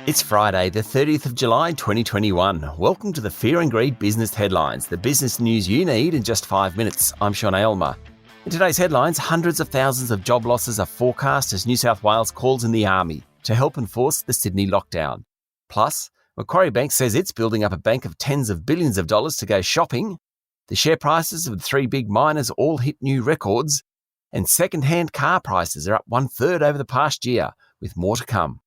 It's Friday, the 30th of July, 2021. Welcome to the Fear and Greed Business Headlines, the business news you need in just 5 minutes. I'm Sean Aylmer. In today's headlines, hundreds of thousands of job losses are forecast as New South Wales calls in the army to help enforce the Sydney lockdown. Plus, Macquarie Bank says it's building up a bank of tens of billions of dollars to go shopping. The share prices of the three big miners all hit new records. And second-hand car prices are up 1/3 over the past year, with more to come.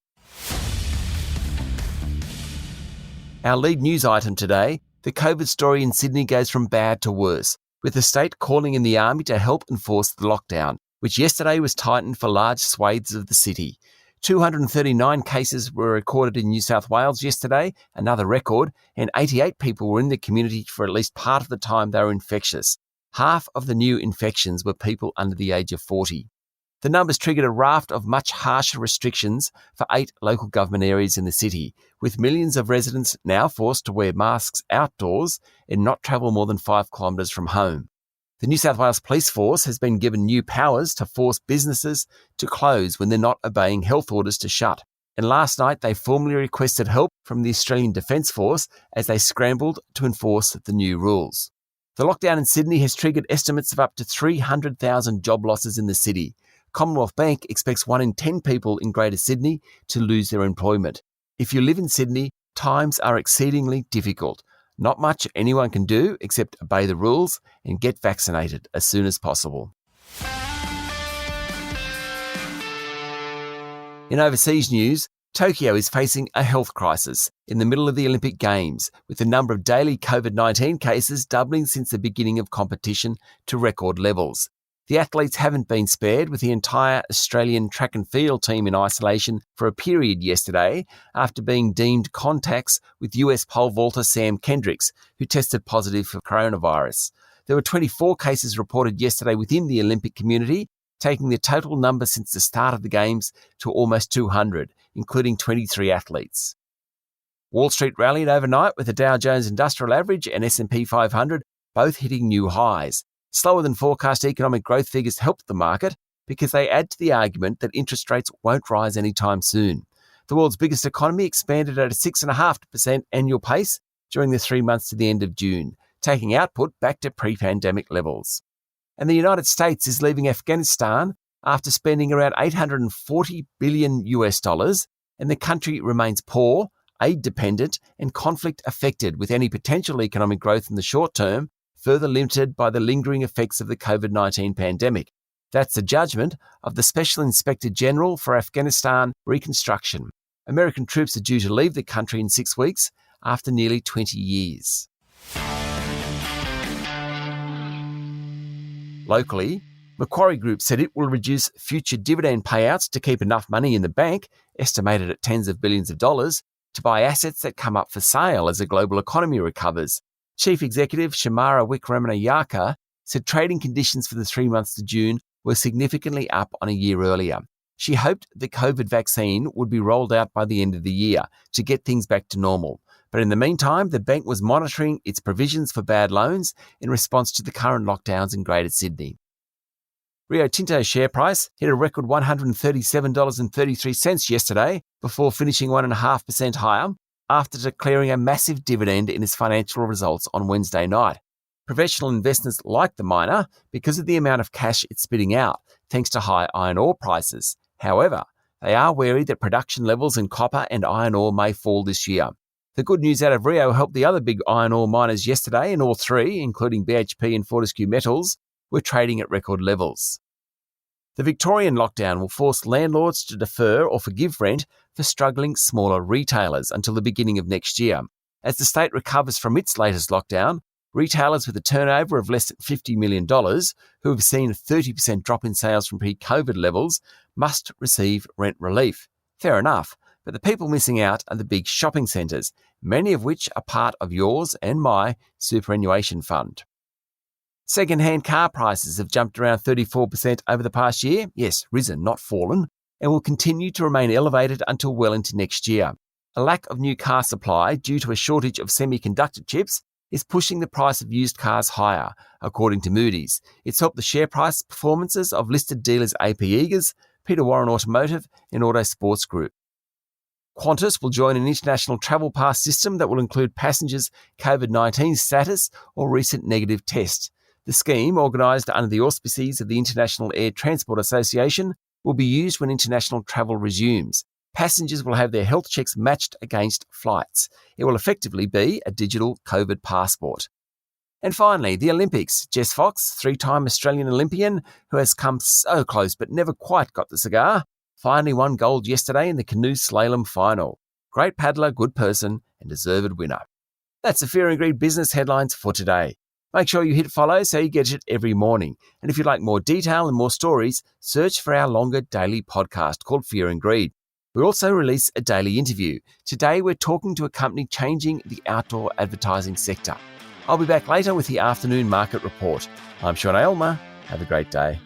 Our lead news item today, the COVID story in Sydney goes from bad to worse, with the state calling in the army to help enforce the lockdown, which yesterday was tightened for large swathes of the city. 239 cases were recorded in New South Wales yesterday, another record, and 88 people were in the community for at least part of the time they were infectious. Half of the new infections were people under the age of 40. The numbers triggered a raft of much harsher restrictions for 8 local government areas in the city, with millions of residents now forced to wear masks outdoors and not travel more than 5 kilometres from home. The New South Wales Police Force has been given new powers to force businesses to close when they're not obeying health orders to shut. And last night they formally requested help from the Australian Defence Force as they scrambled to enforce the new rules. The lockdown in Sydney has triggered estimates of up to 300,000 job losses in the city. Commonwealth Bank expects 1 in 10 people in Greater Sydney to lose their employment. If you live in Sydney, times are exceedingly difficult. Not much anyone can do except obey the rules and get vaccinated as soon as possible. In overseas news, Tokyo is facing a health crisis in the middle of the Olympic Games, with the number of daily COVID-19 cases doubling since the beginning of competition to record levels. The athletes haven't been spared, with the entire Australian track and field team in isolation for a period yesterday after being deemed contacts with US pole vaulter Sam Kendricks, who tested positive for coronavirus. There were 24 cases reported yesterday within the Olympic community, taking the total number since the start of the Games to almost 200, including 23 athletes. Wall Street rallied overnight, with the Dow Jones Industrial Average and S&P 500 both hitting new highs. Slower than forecast economic growth figures helped the market because they add to the argument that interest rates won't rise anytime soon. The world's biggest economy expanded at a 6.5% annual pace during the 3 months to the end of June, taking output back to pre-pandemic levels. And the United States is leaving Afghanistan after spending around $840 billion US, and the country remains poor, aid-dependent, and conflict-affected, with any potential economic growth in the short term further limited by the lingering effects of the COVID-19 pandemic. That's the judgment of the Special Inspector General for Afghanistan Reconstruction. American troops are due to leave the country in 6 weeks after nearly 20 years. Locally, Macquarie Group said it will reduce future dividend payouts to keep enough money in the bank, estimated at tens of billions of dollars, to buy assets that come up for sale as the global economy recovers. Chief Executive Shamara Wickramanayake said trading conditions for the 3 months to June were significantly up on a year earlier. She hoped the COVID vaccine would be rolled out by the end of the year to get things back to normal. But in the meantime, the bank was monitoring its provisions for bad loans in response to the current lockdowns in Greater Sydney. Rio Tinto's share price hit a record $137.33 yesterday before finishing 1.5% higher, after declaring a massive dividend in its financial results on Wednesday night. Professional investors like the miner because of the amount of cash it's spitting out, thanks to high iron ore prices. However, they are wary that production levels in copper and iron ore may fall this year. The good news out of Rio helped the other big iron ore miners yesterday, and all three, including BHP and Fortescue Metals, were trading at record levels. The Victorian lockdown will force landlords to defer or forgive rent for struggling smaller retailers until the beginning of next year. As the state recovers from its latest lockdown, retailers with a turnover of less than $50 million, who have seen a 30% drop in sales from pre-COVID levels, must receive rent relief. Fair enough, but the people missing out are the big shopping centres, many of which are part of yours and my superannuation fund. Second-hand car prices have jumped around 34% over the past year. Yes, risen, not fallen, and will continue to remain elevated until well into next year. A lack of new car supply due to a shortage of semiconductor chips is pushing the price of used cars higher, according to Moody's. It's helped the share price performances of listed dealers AP Eagers, Peter Warren Automotive and Auto Sports Group. Qantas will join an international travel pass system that will include passengers' COVID-19 status or recent negative test. The scheme, organised under the auspices of the International Air Transport Association, will be used when international travel resumes. Passengers will have their health checks matched against flights. It will effectively be a digital COVID passport. And finally, the Olympics. Jess Fox, three-time Australian Olympian who has come so close but never quite got the cigar, finally won gold yesterday in the canoe slalom final. Great paddler, good person, and deserved winner. That's the Fear and Greed business headlines for today. Make sure you hit follow so you get it every morning. And if you'd like more detail and more stories, search for our longer daily podcast called Fear and Greed. We also release a daily interview. Today we're talking to a company changing the outdoor advertising sector. I'll be back later with the afternoon market report. I'm Sean Aylmer. Have a great day.